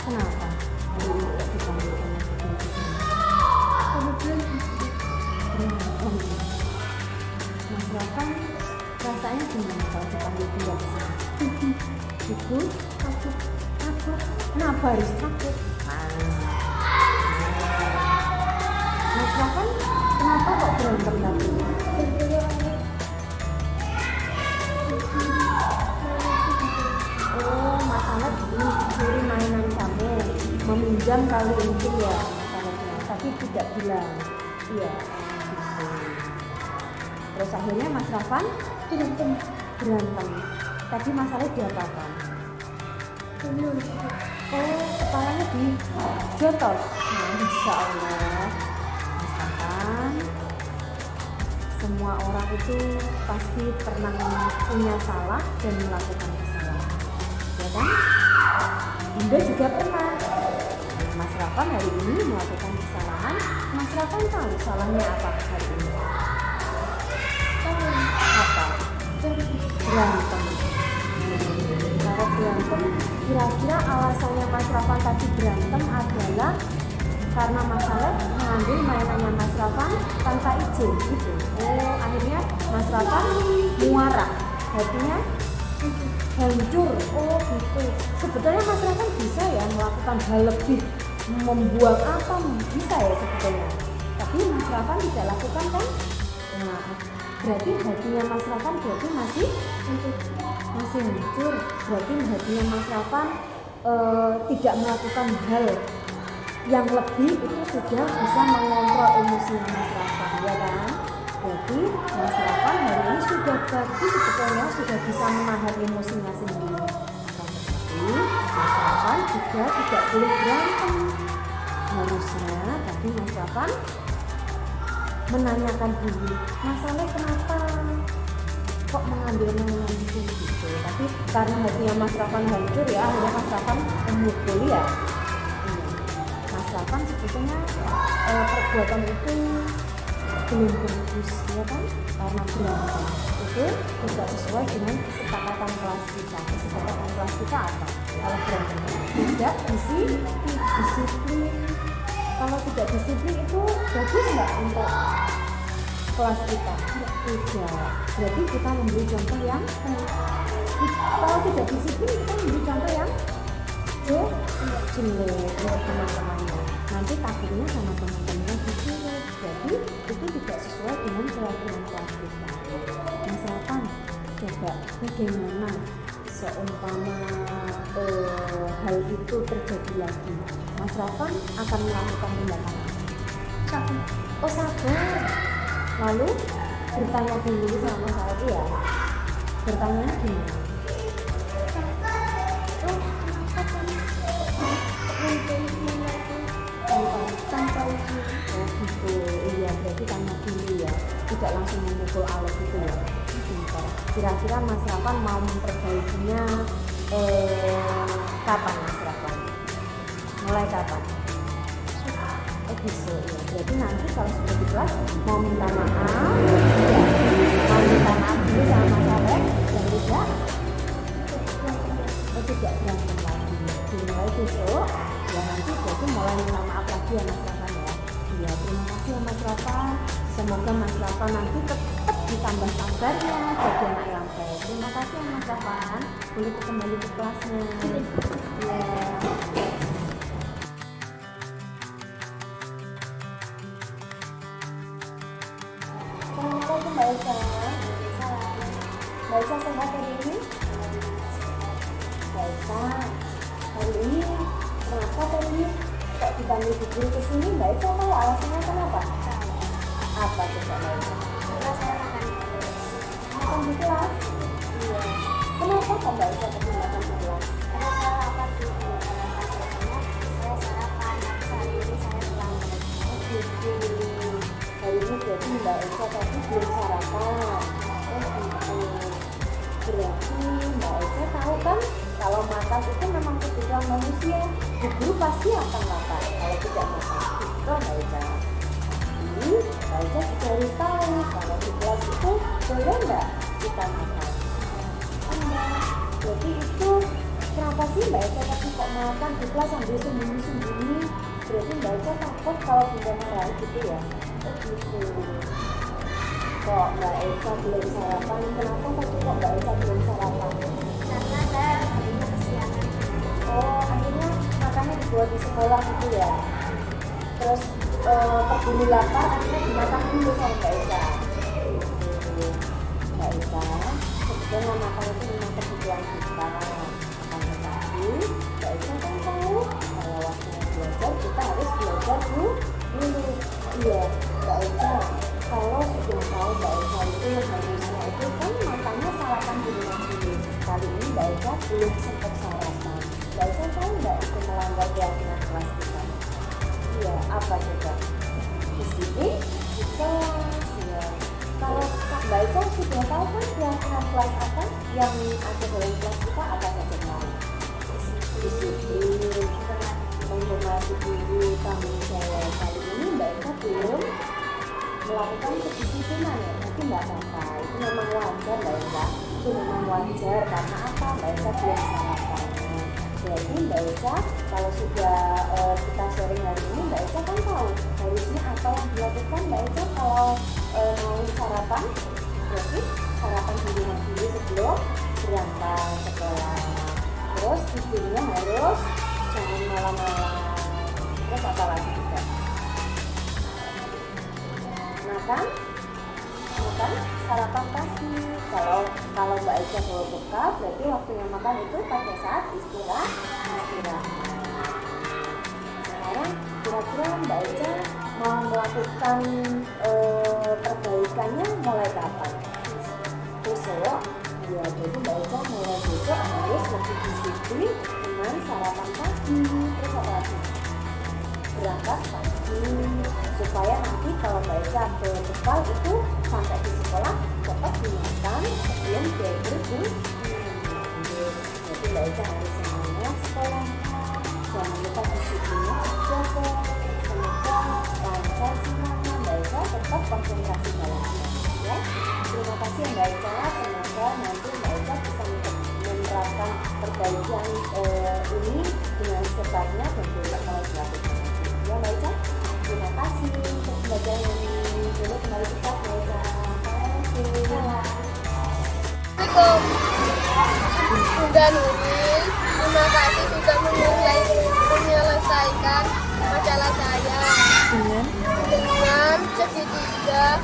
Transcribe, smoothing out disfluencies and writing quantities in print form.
Kenapa? Mas Rafa rasanya gimana kalau dipanggil pindah ke sini? Ibu takut. Kenapa harus takut? Mas Rafa kenapa kok berantem tadi? Oh, masalah dicuri mainan kamu, meminjam kali itu ya masalahnya, tapi tidak bilang. Iya, gitu. Terus akhirnya Mas Rafan berantem. Tadi masalahnya diapakan? Oh, kepalanya dijotos. Nah, insya Allah, Mas Rafan, semua orang itu pasti pernah punya salah dan melakukan kesalahan, ya kan? Bunda juga pernah. Mas Rafan hari ini melakukan kesalahan. Mas Rafan tahu salahnya apa hari ini? Apa? Berantem. Kalau berantem, kira-kira alasannya Mas Rafan tadi berantem adalah karena masalah mengambil mainannya Mas Rafan tanpa izin gitu. Oh, akhirnya Mas Rafan muara, hatinya hancur. Oh gitu. Sebetulnya Mas Rafan bisa ya melakukan hal lebih, membuang apa bisa ya sebetulnya. Tapi Mas Rafan tidak lakukan kan? Nah, berarti hatinya Mas Rafan berarti masih hancur. Berarti hatinya Mas Rafan tidak melakukan hal yang lebih, itu sudah bisa mengontrol emosinya Mas Rafan, ya kan? Berarti Mas Rafan hari ini sudah bagus, sebetulnya sudah bisa menahan emosinya sendiri. Tapi Mas Rafan juga tidak boleh berantem. Harusnya tadi Mas Rafan menanyakan dulu, masalahnya kenapa kok mengambil mainan itu gitu. Tapi karena hatinya Mas Rafan hancur ya, akhirnya Mas Rafan memukul ya. Mas Rafan sebetulnya perbuatan itu belum bagus ya kan, karena berantem itu tidak sesuai dengan kesepakatan kelas kita. Kesepakatan kelas kita apa? Kalau berantem tidak disiplin. Kalau tidak disiplin itu bagus nggak untuk kelas kita? Tidak. Berarti kita memberi contoh yang kalau tidak disiplin, kita memberi contoh yang jelek untuk teman-temannya. Nanti takutnya sama teman-temannya disuruh. Jadi itu tidak sesuai dengan peraturan kelas kita. Mas Rafan, coba bagaimana seumpama hal itu terjadi lagi, Mas Rafan akan melakukan tindakan apa? Oh, sabar. Lalu bertanya dulu sama saya ya. Bertanya gimana? Oh gitu, iya berarti tanya dulu ya, tidak langsung memukul alat itu ya. Kira-kira Mas Rafan mau memperbaikinya kapan Mas Rafan? Mulai kapan? Besok ya. Berarti nanti kalau sudah di kelas mau minta maaf, ya, mau minta maaf dulu sama Mas Alek dan tidak berantem lagi. Dimulai besok ya, nanti berarti mulai minta maaf lagi ya Mas Rafan ya. Ya, terima kasih ya Mas Rafan. Semoga Mas Rafan nanti tetap ditambah sabarnya jadi anak yang baik. Terima kasih ya Mas Rafan. Boleh kembali ke kelasnya. Ya. Assalamualaikum Mbak Elsa. Mbak Elsa sehat hari ini? Mbak Elsa, hari ini kenapa tadi kok dipanggil Bu Guru ke sini? Mbak Elsa tahu alasannya kenapa? Apa coba Mbak Elsa? Makan di kelas? Iya. Kenapa kok Mbak Elsa tadi makan di kelas? makan itu memang kebutuhan manusia. Bu guru pasti akan makan kalau tidak makan. Itu Mbak Eca. Tapi Mbak Eca juga harus tahu kalau di kelas itu boleh nggak kita makan. Enggak. Jadi itu kenapa sih Mbak Eca tapi kok makan di kelas sambil sembunyi-sembunyi? Berarti Mbak Eca takut kalau bunda marah gitu ya? Oh gitu. Kok Mbak Eca belum sarapan? Kenapa tapi kok Mbak Eca belum sarapan? Karena saya harinya kesiangan. Oh, akhirnya makannya dibuat di sekolah gitu ya? Terus keburu lapar akhirnya dimakan dulu sama Mbak Eca. Mbak Eca, sebetulnya makan itu memang kebutuhan kita. Akan tetapi Mbak Eca kan tahu kalau waktunya belajar kita harus belajar dulu. Iya, Mbak Eca. Kalau sudah tahu Mbak Eca itu harusnya itu kan makannya sarapan di rumah dulu. Kali ini Mbak Eca belum sempat sarapan. Mbak Eca tahu nggak itu melanggar keyakinan kelas kita? Iya, apa coba? Disiplin di kelas ya. Kalau Mbak Eca sudah tahu kan keyakinan kelas apa yang ada dalam kelas kita apa saja mau? Disiplin, menghormati guru, tanggung jawab. Kali ini Mbak Eca belum melakukan kedisiplinan ya, tapi nggak apa-apa, itu memang wajar Mbak Eca, itu memang wajar karena apa? Mbak Eca belum sarapan. Jadi Mbak Eca kalau sudah kita sharing hari ini Mbak Eca kan tahu harusnya apa yang dilakukan Mbak Eca kalau mau sarapan. Jadi sarapan di rumah dulu sebelum berangkat sekolah. Terus tidurnya harus jangan malam-malam. Terus apa lagi juga? Makan sarapan pagi. Kalau Mbak Eca bawa bekal berarti waktunya makan itu pada saat istirahat. Sekarang kira-kira Mbak Eca mau melakukan perbaikannya mulai kapan? Besok. Ya, jadi Mbak Eca mulai besok harus lebih disiplin dengan sarapan pagi. Terus apa lagi? Berangkat pagi supaya nanti kalau Mbak Eca bekal itu sampai di sekolah cepat dimakan sebelum diajar bu. Jadi Mbak Eca harus semangat sekolah, jangan lupa disiplinnya dijaga. Semoga lancar semuanya, Mbak Eca tetap konsentrasi dalam belajar ya. Terima kasih Mbak Eca, semoga nanti Mbak Eca bisa menerapkan perbaikan ini dengan secepatnya dan juga kalau dilakukan. Ya Mbak Eca, terima kasih untuk pembelajaran yang dulu kembali kita Mbak Eca. Assalamualaikum Bunda Nuril, terima kasih sudah menyelesaikan masalah saya dengan segitiga